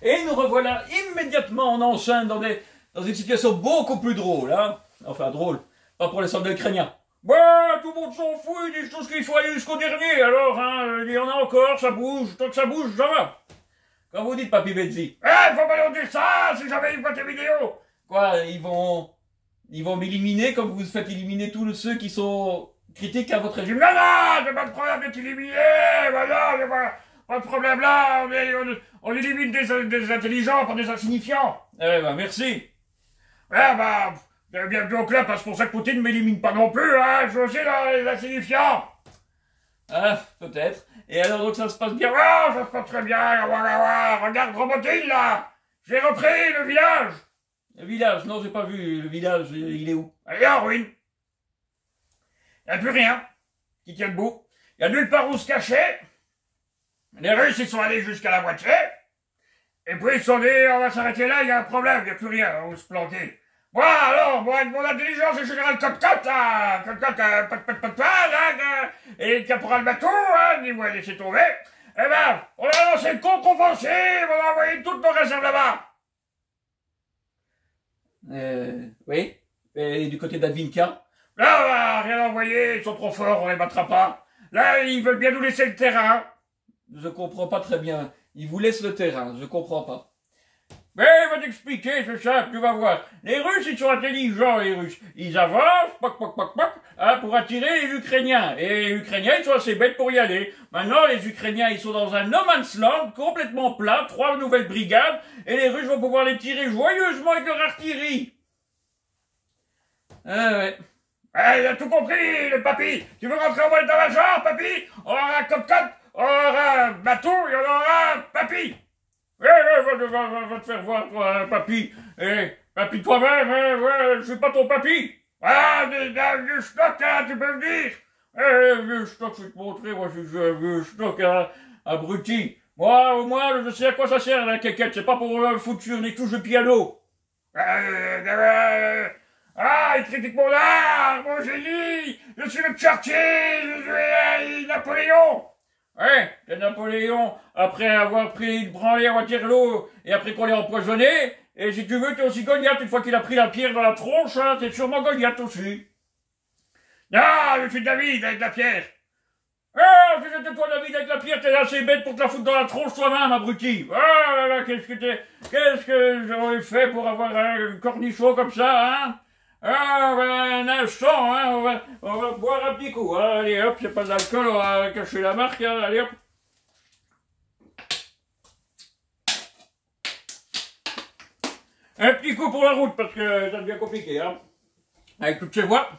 Et nous revoilà immédiatement en enchaîne dans une situation beaucoup plus drôle, hein. Enfin, drôle, pas pour les soldats ukrainiens. Bah, tout le monde s'en fout, ils disent tout ce qu'il faut aller jusqu'au dernier, alors, hein, il y en a encore, ça bouge, tant que ça bouge, ça va. Quand vous dites, Papy Betzi, eh, faut pas leur dire ça, si jamais ils voient tes vidéos. Quoi, ils vont m'éliminer comme vous faites éliminer tous ceux qui sont critiques à votre régime. Non, non, j'ai pas de problème d'être éliminé, voilà, j'ai pas de problème là, on élimine des intelligents par des insignifiants. Eh ben, merci. Ouais, bah, bienvenue au club, parce que c'est pour ça que Poutine ne m'élimine pas non plus, hein, je suis aussi dans les insignifiants. Ah, peut-être. Et alors, donc ça se passe bien? Ah, ça se passe très bien, regarde Robotine, là. J'ai repris le village. Le village? Non, j'ai pas vu. Le village, il est où? Il est en ruine. Il n'y a plus rien qui tient debout. Il y a nulle part où se cacher. Les Russes, ils sont allés jusqu'à la moitié. Et puis, ils se sont dit, on va s'arrêter là, il y a un problème, il n'y a plus rien, on va se planter. Moi, alors, moi, avec mon intelligence, le général Cote-Cote, là, et le caporal Bateau, hein, il m'a laissé tomber. Eh ben, on a lancé une contre-offensive, on a envoyé toutes nos réserves là-bas. Oui. Et du côté d'Advinka? Là, on n'a rien envoyé, ils sont trop forts, on les battra pas. Là, ils veulent bien nous laisser le terrain. Je comprends pas très bien. Ils vous laissent le terrain, je comprends pas. Mais il va t'expliquer, c'est simple, tu vas voir. Les Russes, ils sont intelligents, les Russes. Ils avancent, hein, pour attirer les Ukrainiens. Et les Ukrainiens, ils sont assez bêtes pour y aller. Maintenant, les Ukrainiens, ils sont dans un no man's land, complètement plat, 3 nouvelles brigades, et les Russes vont pouvoir les tirer joyeusement avec leur artillerie. Ah ouais. Eh, il a tout compris, le papy. Tu veux rentrer en mode d'état-major, papy? On aura un Cote-Cote, on aura un bateau, et on aura un papy. Va te faire voir, toi, papy. Eh, papy toi-même, ouais, je suis pas ton papy. Ah, vieux stock, hein, tu peux me dire. Eh, vieux stock, je vais te montrer, moi, je suis un vieux stock, hein, abruti. Moi, au moins, je sais à quoi ça sert, la quéquette, c'est pas pour foutre sur les touches de piano. Ah, il critique mon art, mon génie, je suis le Churchill, je suis Napoléon. Ouais, c'est Napoléon, après avoir pris une branlée à Waterloo, et après qu'on l'ait empoisonné, et si tu veux, t'es aussi Goliath, une fois qu'il a pris la pierre dans la tronche, hein, t'es sûrement Goliath aussi. Non, je suis David avec la pierre. Ah, si c'était toi David avec la pierre, t'es assez bête pour te la foutre dans la tronche toi-même, abruti. Ah là là, qu'est-ce que j'aurais fait pour avoir un cornichon comme ça, hein? Ah, ben, un instant, hein, on va boire un petit coup, hein, allez hop, c'est pas d'alcool, on va cacher la marque, hein, allez hop. Un petit coup pour la route, parce que ça devient compliqué, hein, avec toutes ces voix.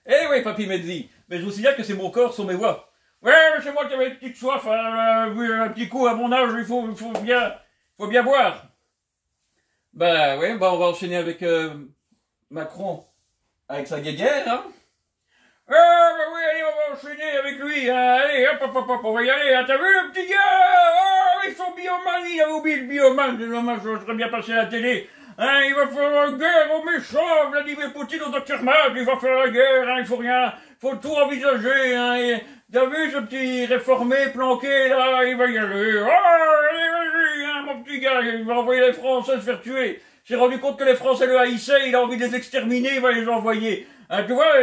Eh oui, Papy Betzi, mais je vous signale que c'est mon corps sur mes voix. Ouais, mais c'est moi qui avais une petite soif, hein, un petit coup, à mon âge, il faut bien boire. Bah, ouais, bah, on va enchaîner avec, Macron, avec sa guéguerre, hein. Ah, bah oui, allez, on va enchaîner avec lui, hein. Allez, hop, on va y aller, hein. T'as vu le petit gars? Ah, avec son biomane, il avait oublié le biomane, c'est dommage, je serais bien passé à la télé. Hein, il va faire la guerre aux méchants, Vladimir Poutine, au Dr Mad, il va faire la guerre, hein, il faut tout envisager, hein. T'as vu ce petit réformé planqué, là, il va y aller. Ah, allez, vas-y, hein, mon petit gars, il va envoyer les Français se faire tuer. Il s'est rendu compte que les Français le haïssaient, il a envie de les exterminer, il va les envoyer. Hein, tu vois,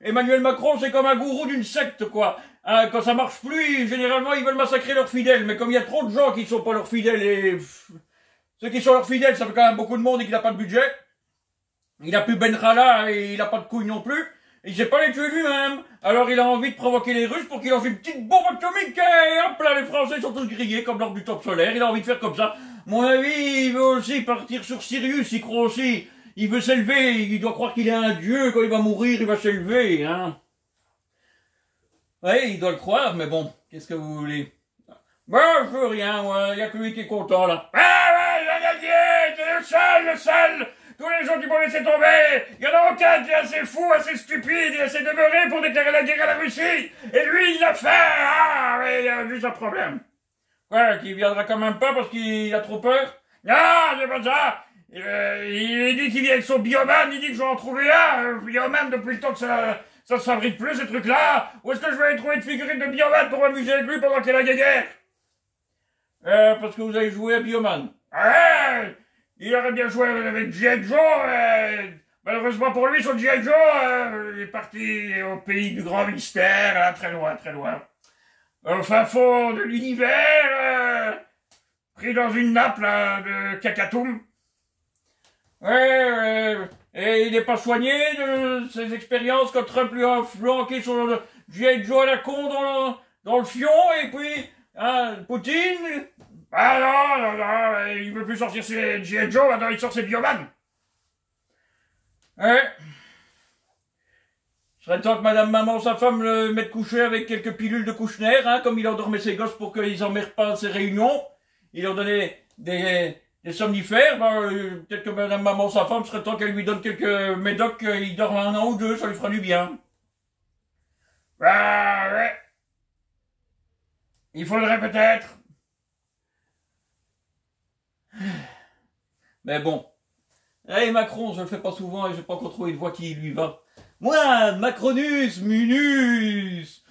Emmanuel Macron, c'est comme un gourou d'une secte, quoi. Hein, quand ça marche plus, généralement, ils veulent massacrer leurs fidèles. Mais comme il y a trop de gens qui sont pas leurs fidèles, et ceux qui sont leurs fidèles, ça fait quand même beaucoup de monde et qu'il n'a pas de budget. Il a plus Benrala et il a pas de couilles non plus. Il sait pas les tuer lui-même. Alors il a envie de provoquer les Russes pour qu'ils lancent une petite bombe atomique. Et hop là, les Français sont tous grillés comme lors du top solaire. Il a envie de faire comme ça. Mon avis, il veut aussi partir sur Sirius, il croit aussi. Il veut s'élever, il doit croire qu'il est un dieu. Quand il va mourir, il va s'élever, hein. Ouais, il doit le croire, mais bon, qu'est-ce que vous voulez? Bah, je veux rien, moi. Il y a que lui qui est content, là. Ah ouais, il a gagné, c'est le seul. Tous les gens qui vont laisser tomber, il y en a aucun qui est assez fou, assez stupide et assez demeuré pour déclarer la guerre à la Russie. Et lui, il l'a fait. Ah, oui, il y a juste un problème. Quoi, qu'il viendra quand même pas parce qu'il a trop peur? Non, c'est pas ça. Il dit qu'il vient avec son biomane, il dit que je vais en trouver un biomane depuis le temps que ça se fabrique plus, ces trucs-là. Où est-ce que je vais aller trouver une figurine de biomane pour m'amuser avec lui pendant qu'il y a la guerre? parce que vous avez joué à Bioman. Ouais, il aurait bien joué avec G.I. Joe. Malheureusement pour lui, son G.I. Joe il est parti au pays du grand mystère, là, très loin, très loin. Au fin fond de l'univers, pris dans une nappe là, de cacatoum. Ouais, et il n'est pas soigné de ses expériences quand Trump lui a flanqué son G.I. Joe à la con dans le fion, et puis, hein, Poutine. Ah non, il veut plus sortir ses G.I. Joe, maintenant il sort ses Bioman. Ouais. Ce serait temps que madame maman, sa femme, le mette coucher avec quelques pilules de Kouchner, hein, comme il endormait ses gosses pour qu'ils emmerdent pas ses réunions. Il leur donnait des somnifères, peut-être que madame maman, sa femme, serait temps qu'elle lui donne quelques médocs, il dort un an ou deux, ça lui fera du bien. Bah ouais. Il faudrait peut-être. Mais bon. Eh, Macron, je le fais pas souvent et j'ai pas encore trouvé une voix qui lui va. Moi, Macronus, Munus,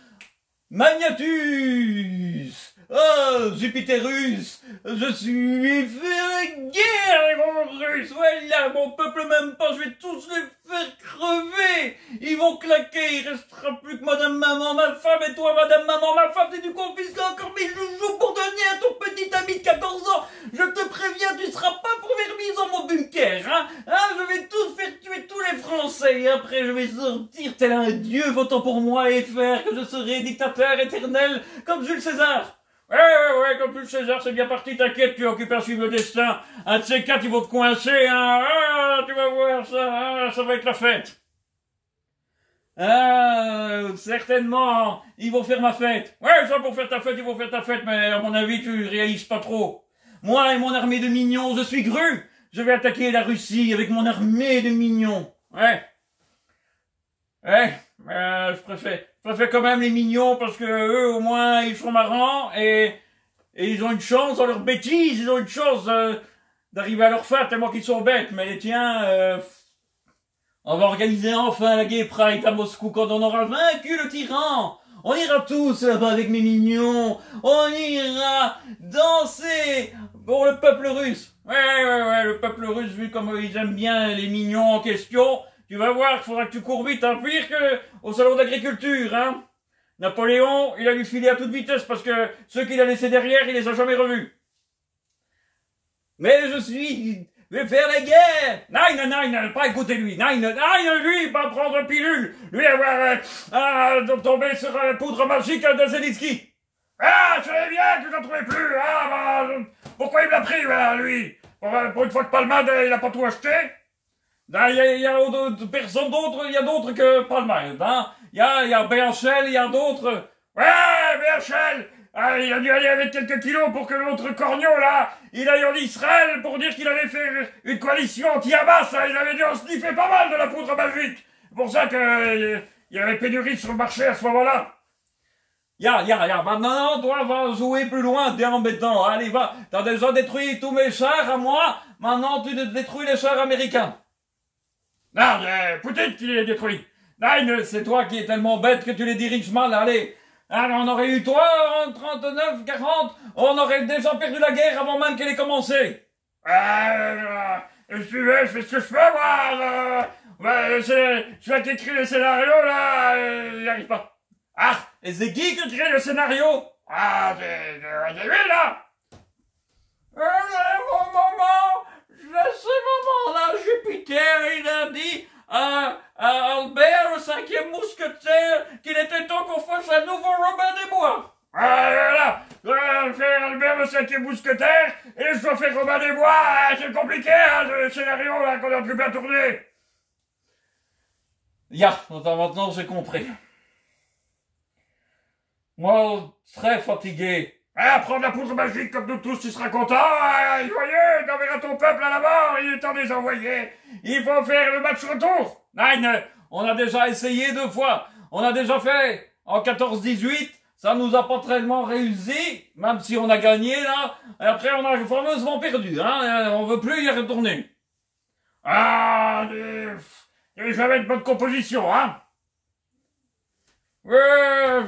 Magnatus, oh, Jupiterus, je suis fait la guerre, les gros Russes, voilà, mon peuple même pas, je vais tous les faire crever, ils vont claquer, il restera plus que madame maman, ma femme, et toi, madame maman, ma femme, tu confisques encore mes joujoux pour donner à ton petit ami de 14 ans, je te préviens, tu seras pas proverbies dans mon bunker, hein, je vais tous faire tuer tous les Français, et après je vais sortir tel un dieu votant pour moi et faire que je serai dictateur éternel comme Jules César. Ouais, comme Jules César, c'est bien parti, t'inquiète, tu occupes à suivre le destin. Un de ces quatre, ils vont te coincer, hein. Tu vas voir ça, ça va être la fête. Certainement, ils vont faire ma fête. Ouais, ça, pour faire ta fête, ils vont faire ta fête, mais à mon avis, tu réalises pas trop. Moi et mon armée de mignons, je suis Gru. Je vais attaquer la Russie avec mon armée de mignons. Ouais, je préfère quand même les mignons parce que eux, au moins, ils sont marrants et ils ont une chance dans leur bêtise, ils ont une chance d'arriver à leur fin tellement qu'ils sont bêtes. Mais les tiens, on va organiser enfin la Gay Pride à Moscou quand on aura vaincu le tyran. On ira tous là-bas avec mes mignons. On ira danser pour le peuple russe. Ouais, le peuple russe, vu comme ils aiment bien les mignons en question. Tu vas voir, il faudra que tu cours vite, hein, pire que au salon d'agriculture, hein. Napoléon, il a dû filer à toute vitesse parce que ceux qu'il a laissés derrière, il les a jamais revus. Mais je vais faire la guerre. Non, pas écouter lui. Non, lui, pas prendre pilule. Lui avoir tombé sur la poudre magique de Zelensky. Ah, je savais bien que je n'en trouvais plus. Pourquoi il l'a pris, lui? Pour une fois que Palmade, il a pas tout acheté. Il y a personne d'autre, il y a d'autres que Palmade, hein. Il y a BHL, il y a d'autres. Ouais, BHL. Il a dû aller avec quelques kilos pour que l'autre corneau, là, il aille en Israël pour dire qu'il allait faire une coalition anti-Hamas, il avait dû en sniffer pas mal de la poudre magique. C'est pour ça qu'il y avait pénurie sur le marché à ce moment-là. Maintenant, toi, va jouer plus loin, t'es embêtant. Allez, va. T'as déjà détruit tous mes chars à moi. Maintenant, tu détruis les chars américains. Non, Poutine qui les détruit. Non, c'est toi qui es tellement bête que tu les diriges mal. Allez. Alors, on aurait eu toi en 39, 40. On aurait déjà perdu la guerre avant même qu'elle ait commencé. Je fais ce que je peux, moi. Celui qui écrit le scénario, là, il n'y arrive pas. Et c'est qui écrit le scénario? C'est lui, là. Mon moment, là, Jupiter, il a dit à Albert, le 5e mousquetaire, qu'il était temps qu'on fasse un nouveau Robin des Bois. Voilà, je dois faire Albert le 5e mousquetaire, et je dois faire Robin des Bois, c'est compliqué, le scénario, là, qu'on a plus bien tourné. Maintenant j'ai compris. Moi, très fatigué. Prends de la poudre magique comme nous tous, tu seras content. Joyeux, t'enverras ton peuple à la mort, il est temps de les envoyer. Il faut faire le match retour. Nein, on a déjà essayé 2 fois. On a déjà fait en 14-18. Ça nous a pas tellement réussi, même si on a gagné, là. Et après, on a fameusement perdu, hein. On veut plus y retourner. Ça va être bonne composition, hein. Ouais,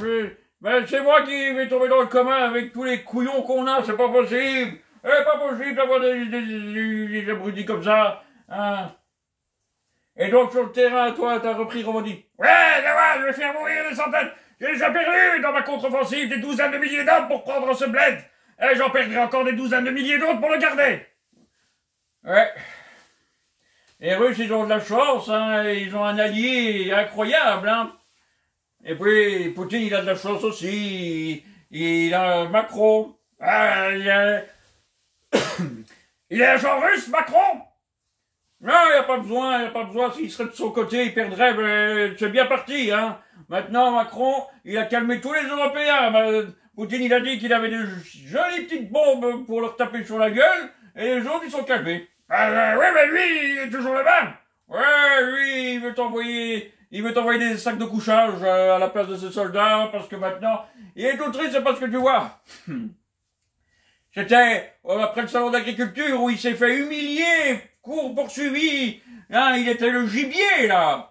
Mais c'est moi qui vais tomber dans le commun avec tous les couillons qu'on a, c'est pas possible. C'est pas possible d'avoir des abrutis comme ça. Hein. Et donc sur le terrain, toi, t'as repris Romandie. Ouais, je vais faire mourir des centaines. J'ai déjà perdu dans ma contre-offensive des douzaines de milliers d'hommes pour prendre ce bled. Et j'en perdrai encore des douzaines de milliers d'autres pour le garder. Ouais. Les Russes, ils ont de la chance, hein. Ils ont un allié incroyable, hein. Et puis, Poutine, il a de la chance aussi. Il a Macron. Il est agent russe, Macron? Non, il n'y a pas besoin. S'il serait de son côté, il perdrait, mais c'est bien parti, hein. Maintenant, Macron, il a calmé tous les Européens. Poutine, il a dit qu'il avait de jolies petites bombes pour leur taper sur la gueule, et les autres, ils sont calmés. Ouais, mais lui, il est toujours le même. Ouais, lui, il veut t'envoyer des sacs de couchage à la place de ses soldats, parce que maintenant, il est tout triste, c'est pas ce que tu vois. C'était après le salon d'agriculture où il s'est fait humilier, poursuivi. Hein, il était le gibier, là.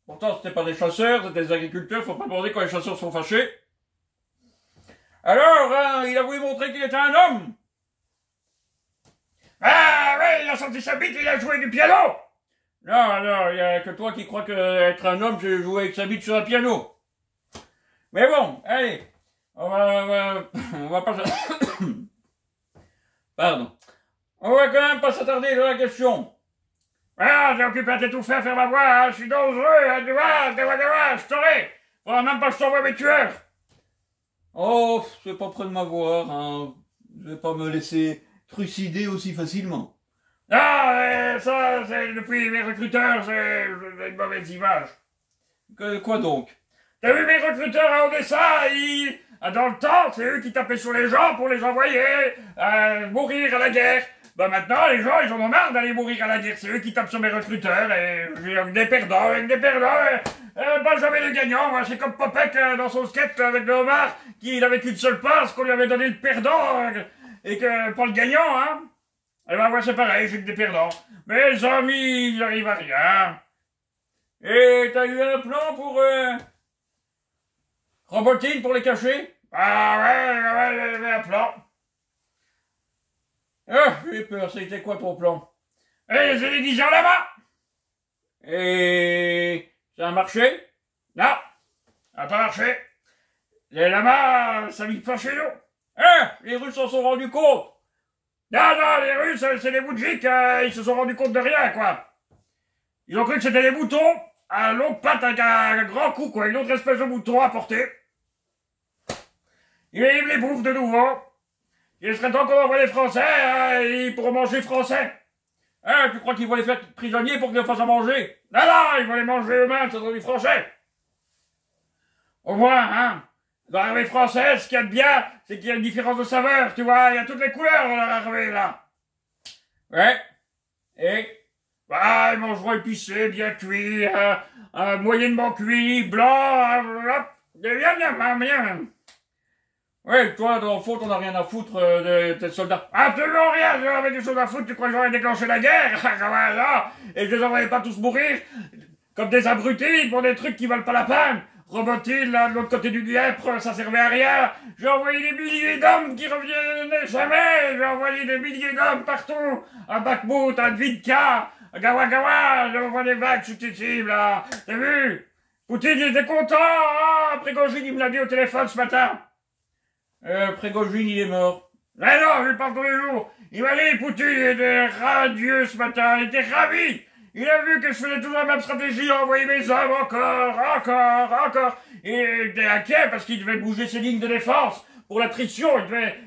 Pourtant, c'était pas des chasseurs, c'était des agriculteurs, faut pas demander quand les chasseurs sont fâchés. Alors, hein, il a voulu montrer qu'il était un homme. Ah, ouais, il a sorti sa bite, il a joué du piano. Non, il y a que toi qui crois que être un homme, c'est jouer avec sa bite sur un piano. Mais bon, allez, on va pas... Pardon. On va quand même pas s'attarder sur la question. Ah, j'ai occupé à t'étouffer à faire ma voix, hein. Je suis dangereux, hein, tu vois, je t'aurai. Faudra même pas que je t'envoie mes tueurs. Oh, c'est pas près de m'avoir, hein. Je vais pas me laisser trucider aussi facilement. Ah, ça, c'est depuis mes recruteurs, c'est une mauvaise image. Quoi donc? T'as vu mes recruteurs à Odessa, dans le temps, c'est eux qui tapaient sur les gens pour les envoyer mourir à la guerre. Bah maintenant, les gens, ils en ont marre d'aller mourir à la guerre. C'est eux qui tapent sur mes recruteurs, et avec des perdants, pas jamais le gagnant. Moi, c'est comme Popek dans son sketch avec le homard, qui n'avait qu'une seule passe, qu'on lui avait donné le perdant, et que pas le gagnant, hein. Et ben moi, c'est pareil, j'ai que des perdants. Mais les amis, il n'arrive à rien. Et t'as eu un plan pour Robotine pour les cacher? Ah ouais, j'avais un plan. Ah, j'ai peur, c'était quoi ton plan? Et j'ai déguisé en lama. Et ça a marché? Non, ça n'a pas marché. Les lamas, ça vit pas chez nous. Ah, les Russes s'en sont rendus compte. Non, les Russes, c'est des boudjiks, ils se sont rendus compte de rien, quoi. Ils ont cru que c'était des moutons, à longue patte avec un grand cou, quoi, une autre espèce de mouton à porter. Ils les bouffent de nouveau. Il serait temps qu'on envoie les Français, ils pourront manger français. Ah, tu crois qu'ils vont les faire prisonniers pour qu'ils les fassent à manger? Non, ils vont les manger eux-mêmes, ce sont des Français. Au moins, hein. Dans l'armée française, ce qu'il y a de bien, c'est qu'il y a une différence de saveur, tu vois, il y a toutes les couleurs dans l'armée, là. Ouais. Et? Bah, ils mangeront épicé, bien cuit, moyennement cuit, blanc, bien. Ouais, toi, dans le fond, t'en as rien à foutre de tes soldats. Absolument rien, j'avais des choses à foutre, tu crois que j'aurais déclenché la guerre? Et je les envoyais pas tous mourir, comme des abrutis, pour des trucs qui valent pas la peine. Robotine, là, de l'autre côté du Dniepr, ça servait à rien. J'ai envoyé des milliers d'hommes qui revenaient jamais. J'ai envoyé des milliers d'hommes partout. À Bakhmut, à Dvidka, à Gawa. J'ai envoyé des vagues successives, là. T'as vu? Poutine, il était content. Ah, Prigogine, il me l'a dit au téléphone ce matin. Prigogine, il est mort. Mais non, je lui parle tous les jours. Il m'a dit, Poutine, il était radieux ce matin. Il était ravi. Il a vu que je faisais toujours la même stratégie, envoyer mes hommes encore. Et il était inquiet parce qu'il devait bouger ses lignes de défense pour l'attrition.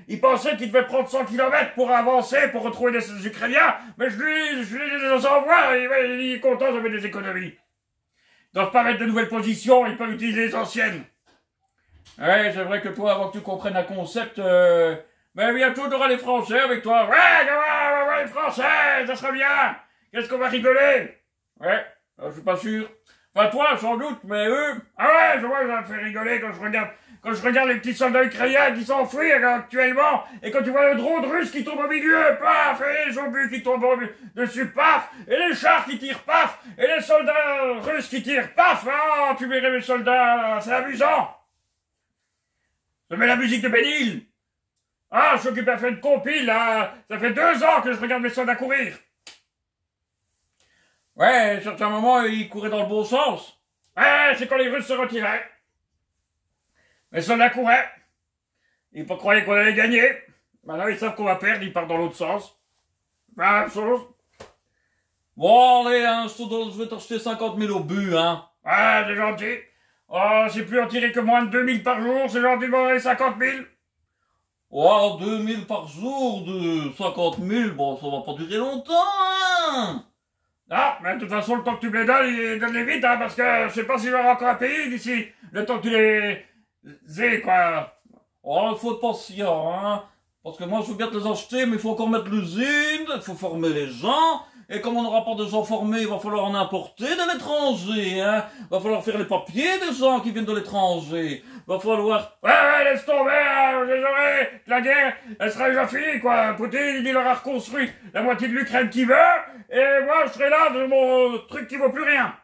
Il pensait qu'il devait prendre 100 km pour avancer, pour retrouver les Ukrainiens. Mais je les envoie, il est content, ça fait des économies. Ils doivent pas mettre de nouvelles positions, ils peuvent utiliser les anciennes. Ouais, c'est vrai que toi, avant que tu comprennes un concept, ben bientôt t'auras les Français avec toi. Ouais, les Français, ça sera bien. Qu'est-ce qu'on va rigoler? Ouais, je suis pas sûr. Enfin, toi, sans doute, mais eux... Ah ouais, ça me fait rigoler quand je regarde les petits soldats ukrainiens qui s'enfuient actuellement, et quand tu vois le drone russe qui tombe au milieu, paf, et les obus qui tombent dessus, paf, et les chars qui tirent, paf, et les soldats russes qui tirent, paf, tu verrais mes soldats, c'est amusant. Je mets la musique de Bénil. Ah, je suis occupé à faire une compile, là. Ça fait 2 ans que je regarde mes soldats courir. Ouais, à certains moments, ils couraient dans le bon sens. Ouais, c'est quand les Russes se retiraient. Mes soldats couraient. Ils ne croyaient qu'on allait gagner. Maintenant, ils savent qu'on va perdre, ils partent dans l'autre sens. La même chose. Bon, allez, hein, je vais t'acheter 50 000 au but, hein. Ouais, c'est gentil. Oh, j'ai plus en tirer que moins de 2000 par jour, c'est gentil de m'en donner 50 000. Oh, 2000 par jour de 50 000, bon, ça va pas durer longtemps, hein. Ah, mais de toute façon, le temps que tu me les donnes, donne-les vite, hein, parce que je sais pas si j'aurai encore un pays d'ici le temps que tu les aies, quoi. Oh, il faut être patient, hein. Parce que moi, je veux bien te les acheter, mais il faut encore mettre l'usine, il faut former les gens. Et comme on n'aura pas de gens formés, il va falloir en importer de l'étranger, hein. Il va falloir faire les papiers des gens qui viennent de l'étranger. Il va falloir... Ouais, laisse tomber, hein, désolé. La guerre, elle sera déjà finie, quoi. Poutine, il aura reconstruit la moitié de l'Ukraine qu'il veut, et moi, je serai là de mon truc qui vaut plus rien.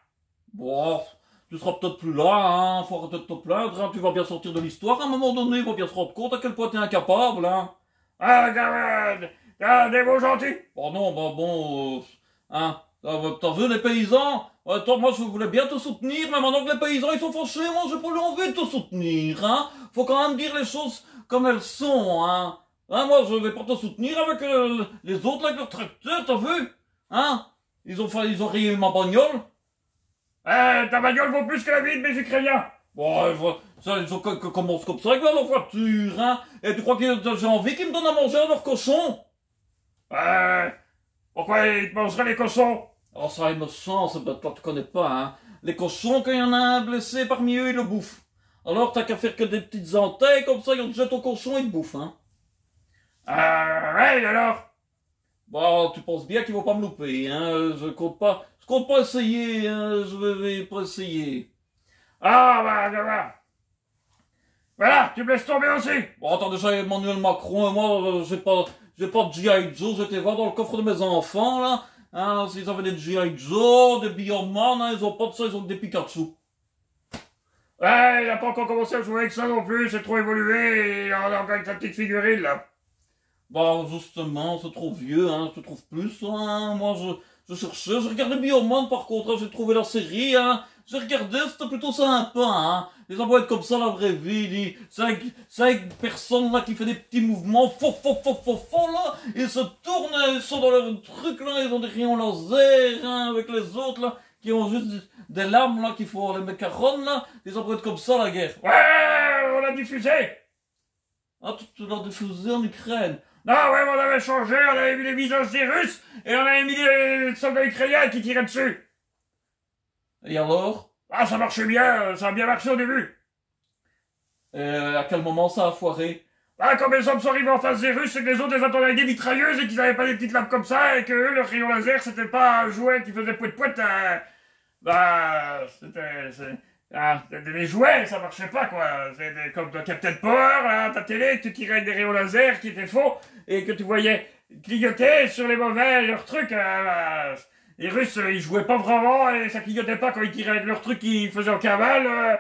Bon, tu seras peut-être plus là, hein. Faut arrêter de te plaindre, hein. Tu vas bien sortir de l'histoire. À un moment donné, il va bien se rendre compte à quel point t'es incapable, hein. Ah, gamin, des mots gentils. Bon, non, bah bon, hein. T'as vu les paysans? Attends, moi je voulais bien te soutenir, mais maintenant que les paysans ils sont fâchés, moi j'ai pas envie de te soutenir, hein. Faut quand même dire les choses comme elles sont, hein. Hein, moi je vais pas te soutenir avec les autres là, avec leurs tracteurs, t'as vu? Hein? Ils ont rayé ma bagnole. Ta bagnole vaut plus que la vie de mes Ukrainiens. Bon, ça, ils ont commencent comme ça avec leur voiture, hein. Et tu crois que j'ai envie qu'ils me donnent à manger à leur cochon? Pourquoi ils te mangeraient les cochons? Oh, ça, il me sent, c'est bête, là, tu connais pas, hein. Les cochons, quand il y en a un blessé parmi eux, ils le bouffent. Alors, t'as qu'à faire que des petites entailles, comme ça, ils te jettent au cochon, ils te bouffent, hein. Ouais, alors? Bah, tu penses bien qu'ils vont pas me louper, hein. Je compte pas essayer, hein. Je vais pas essayer. Ah, bah, ça va. Voilà, tu me laisses tomber aussi. Bon, attends, déjà, Emmanuel Macron, et moi, j'ai pas de G.I. Joe, j'étais voir dans le coffre de mes enfants, là. Hein, s'ils avaient des G.I. Joe, des Bioman, hein, ils ont pas de ça, ils ont que des Pikachu. Ouais, il a pas encore commencé à jouer avec ça non plus, c'est trop évolué, et il a encore avec sa petite figurine, là. Bah, justement, c'est trop vieux, hein, je trouve plus, hein. Moi, je cherchais, j'ai regardé Bioman, par contre, hein, j'ai trouvé la série, hein. J'ai regardé, c'était plutôt sympa, hein. Les gens vont être comme ça, la vraie vie, cinq personnes, là, qui font des petits mouvements, là. Ils se tournent, ils sont dans leur truc, là, ils ont des rayons laser, hein, avec les autres, là, qui ont juste des lames, là, qui font les macarons, là. Ils vont être comme ça, la guerre. Ouais, on l'a diffusé. Ah, tu l'as diffusé en Ukraine. Non, ouais, on avait changé, on avait mis les visages des Russes, et on avait mis les soldats ukrainiens qui tiraient dessus. Et alors? Ah, ça marchait bien, ça a bien marché au début. À quel moment ça a foiré? Ah, quand les hommes sont arrivés en face des Russes, c'est que les autres les attendaient avec des mitrailleuses et qu'ils avaient pas des petites lampes comme ça, et que eux, leur rayon laser, c'était pas un jouet qui faisait pouet-pouet, c'était des jouets, ça marchait pas, quoi. C'était comme dans Captain Power, là, ta télé, que tu tirais avec des rayons laser qui étaient faux, et que tu voyais clignoter sur les mauvais, leurs trucs, les Russes, ils jouaient pas vraiment, et ça clignotait pas quand ils tiraient avec leurs trucs qu'ils faisaient en cavale.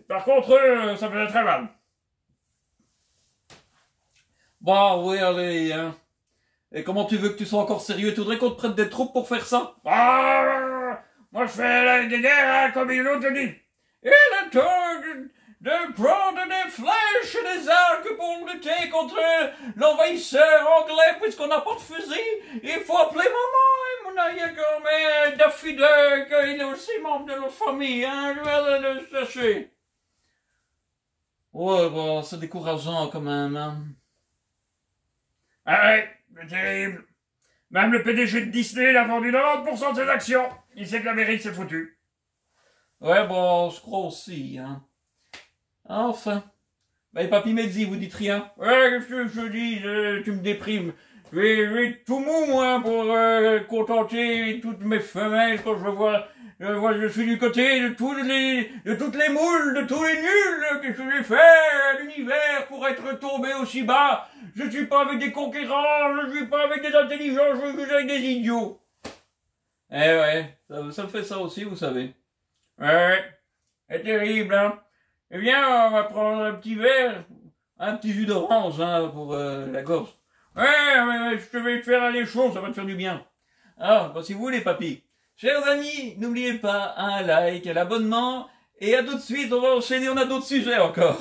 Par contre, eux, ça faisait très mal. Bah oui, allez, hein. Et comment tu veux que tu sois encore sérieux? Tu voudrais qu'on te prête des troupes pour faire ça? Moi je fais la guerre, hein, comme il l'autre dit. Il est temps de prendre des flèches et des arcs pour lutter contre l'envahisseur anglais, puisqu'on n'a pas de fusil. Il faut appeler maman, et mon aïe, mais Daffy Duck, il est aussi membre de notre famille, hein. Je vais le chercher. Ouais, bah, c'est décourageant quand même, hein. Ah ouais, c'est terrible. Même le PDG de Disney, il a vendu 90% de ses actions. Il sait que l'Amérique s'est foutue. Ouais, bon, je crois aussi, hein. Enfin. Ben, papy Medzi, vous dites rien? Ouais, je dis, tu me déprimes. Je vais tout mou, moi, pour contenter toutes mes femelles quand je suis du côté de toutes les moules, de tous les nuls que j'ai fait à l'univers pour être tombé aussi bas. Je suis pas avec des conquérants, je suis pas avec des intelligents, je suis avec des idiots. Eh ouais, ça me fait ça aussi, vous savez. Ouais, c'est terrible, hein. Eh bien, on va prendre un petit verre Un petit jus d'orange, hein, pour la gorge. Ouais, je te vais te faire aller chaud, ça va te faire du bien. Alors, bon, si vous voulez, papy. Chers amis, n'oubliez pas un like, un abonnement, et à tout de suite, on va enchaîner, on a d'autres sujets encore.